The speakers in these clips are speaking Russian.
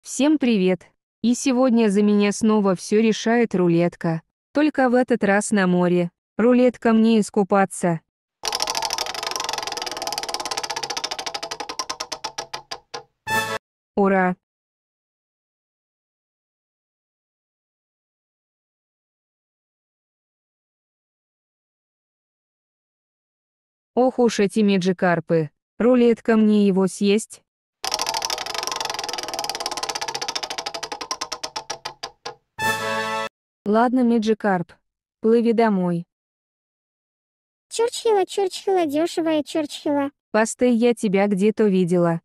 Всем привет! И сегодня за меня снова все решает рулетка. Только в этот раз на море. Рулетка мне искупаться. Ура! Ох уж эти меджикарпы. Рулетка мне его съесть? Ладно, меджикарп. Плыви домой. Чурчхила, дешевая Чурчхила. Постой, я тебя где-то видела.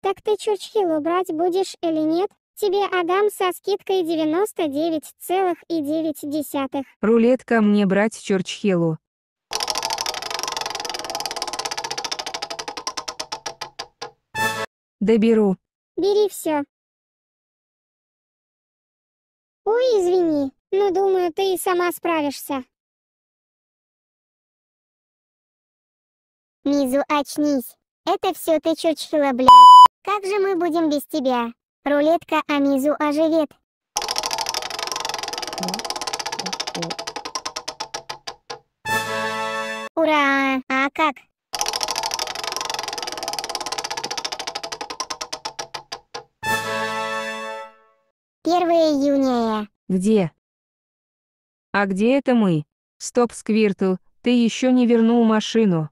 Так ты Чурчхилу брать будешь или нет? Тебе отдам со скидкой 99,9. Рулетка мне брать Чурчхелу. Доберу. Бери все. Ой, извини, но думаю, ты и сама справишься. Мизу, очнись. Это все ты Чурчхила, блядь. Как же мы будем без тебя? Рулетка, а Мизу оживет. Ура! А как? Первое июня. Где? А где это мы? Стоп, Сквиртл, ты еще не вернул машину.